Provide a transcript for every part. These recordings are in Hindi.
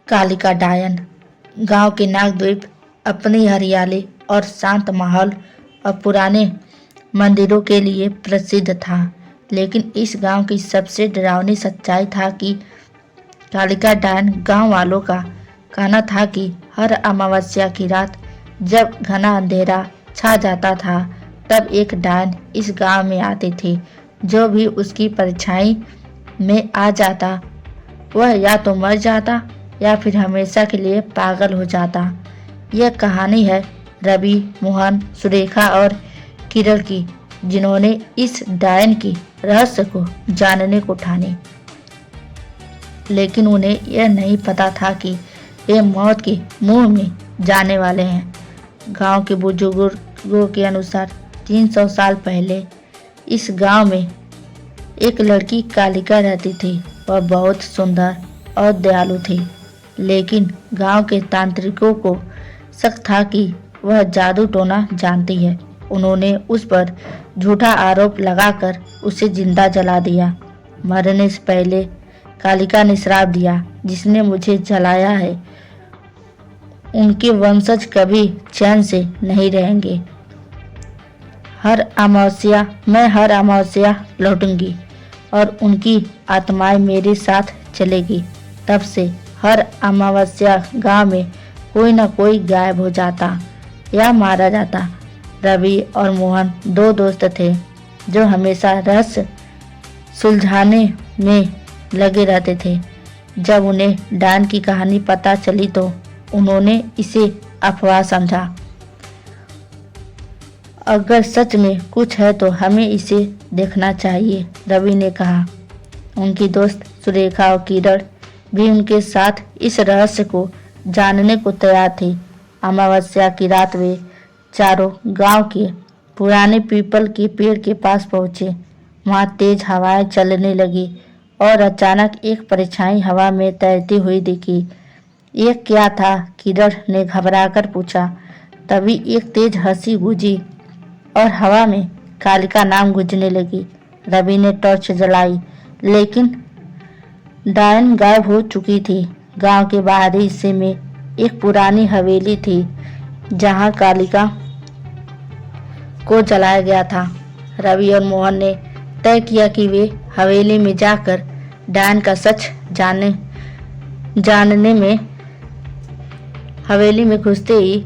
कालिका डायन। गांव के नागद्वीप अपनी हरियाली और शांत माहौल और पुराने मंदिरों के लिए प्रसिद्ध था। लेकिन इस गांव की सबसे डरावनी सच्चाई था कि कालिका डायन गांव वालों का कहना था कि हर अमावस्या की रात जब घना अंधेरा छा जाता था तब एक डायन इस गांव में आते थे। जो भी उसकी परछाई में आ जाता वह या तो मर जाता या फिर हमेशा के लिए पागल हो जाता। यह कहानी है रवि, मोहन, सुरेखा और किरण की, जिन्होंने इस डायन की रहस्य को जानने को ठानी। लेकिन उन्हें यह नहीं पता था कि वे मौत के मुंह में जाने वाले हैं। गांव के बुजुर्गों के अनुसार 300 साल पहले इस गांव में एक लड़की कालिका रहती थी। वह बहुत सुंदर और दयालु थी, लेकिन गांव के तांत्रिकों को शक था कि वह जादू टोना जानती है। उन्होंने उस पर झूठा आरोप लगाकर उसे जिंदा जला दिया। मरने से पहले कालिका ने श्राप दिया, जिसने मुझे जलाया है उनके वंशज कभी चैन से नहीं रहेंगे। मैं हर अमावस्या लौटूंगी और उनकी आत्माएं मेरे साथ चलेगी। तब से हर अमावस्या गांव में कोई न कोई गायब हो जाता या मारा जाता। रवि और मोहन दो दोस्त थे जो हमेशा रहस्य सुलझाने में लगे रहते थे। जब उन्हें डायन की कहानी पता चली तो उन्होंने इसे अफवाह समझा। अगर सच में कुछ है तो हमें इसे देखना चाहिए, रवि ने कहा। उनकी दोस्त सुरेखा और किरण भी उनके साथ इस रहस्य को जानने को तैयार थी। अमावस्या की रात वे चारों गांव के पुराने पीपल के पेड़ के पास पहुंचे। वहां तेज हवाएं चलने लगी और अचानक एक परछाई हवा में तैरती हुई दिखी। ये क्या था? किरण ने घबराकर पूछा। तभी एक तेज हंसी गूंजी और हवा में कालिका नाम गूंजने लगी। रवि ने टॉर्च जलाई, लेकिन डायन गायब हो चुकी थी। गांव के बाहरी हिस्से में एक पुरानी हवेली थी जहां कालिका को जलाया गया था। रवि और मोहन ने तय किया कि वे हवेली में जाकर डायन का सच जानने में हवेली में घुसते ही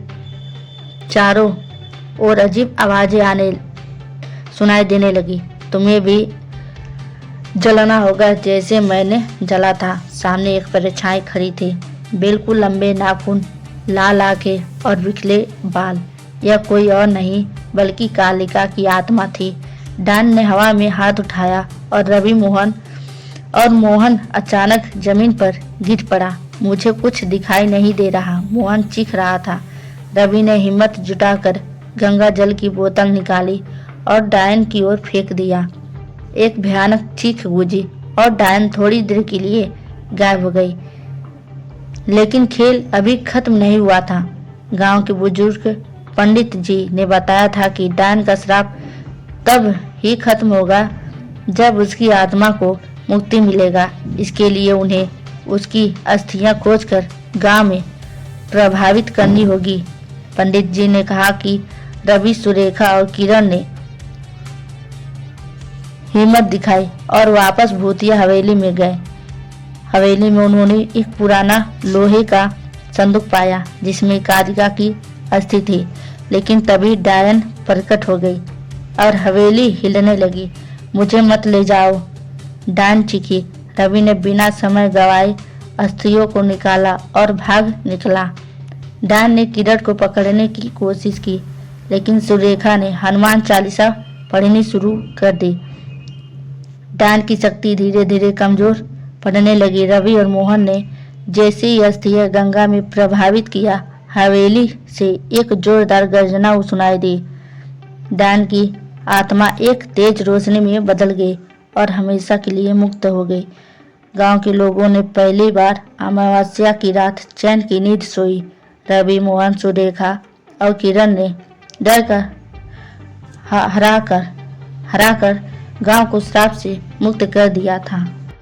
चारों और अजीब आवाजें सुनाई देने लगी। तुम्हें भी जलना होगा जैसे मैंने जला था। सामने एक परछाई खड़ी थी, बिल्कुल लंबे नाखून, लाल आंखें और बिखरे बाल। यह कोई और नहीं बल्कि कालिका की आत्मा थी। डायन ने हवा में हाथ उठाया और रवि और मोहन अचानक जमीन पर गिर पड़ा। मुझे कुछ दिखाई नहीं दे रहा, मोहन चीख रहा था। रवि ने हिम्मत जुटाकर गंगा जल की बोतल निकाली और डायन की ओर फेंक दिया। एक भयानक चीख गूंजी और डायन थोड़ी देर के लिए गायब हो गई। लेकिन खेल अभी खत्म नहीं हुआ था। गांव के बुजुर्ग पंडित जी ने बताया था कि डायन का श्राप तब ही खत्म होगा जब उसकी आत्मा को मुक्ति मिलेगा। इसके लिए उन्हें उसकी अस्थियां खोजकर गांव में प्रभावित करनी होगी। पंडित जी ने कहा कि रवि, सुरेखा और किरण ने हिम्मत दिखाई और वापस भूतिया हवेली में गए। हवेली में उन्होंने एक पुराना लोहे का संदूक पाया जिसमें कालिका की अस्थि थी। लेकिन तभी डायन प्रकट हो गई और हवेली हिलने लगी। मुझे मत ले जाओ, डायन चीखी। रवि ने बिना समय गवाए अस्थियों को निकाला और भाग निकला। डायन ने किरण को पकड़ने की कोशिश की, लेकिन सुरेखा ने हनुमान चालीसा पढ़नी शुरू कर दी। डायन की शक्ति धीरे धीरे कमजोर पड़ने लगी। रवि और मोहन ने जैसे ही अस्थियां गंगा में प्रभावित किया, हवेली से एक जोरदार गर्जना सुनाई दी। डायन की आत्मा एक तेज रोशनी में बदल गई और हमेशा के लिए मुक्त हो गई। गांव के लोगों ने पहली बार अमावस्या की रात चैन की नींद सोई। रवि, मोहन, सुरेखा और किरण ने डर कर हराकर गांव को श्राप से मुक्त कर दिया था।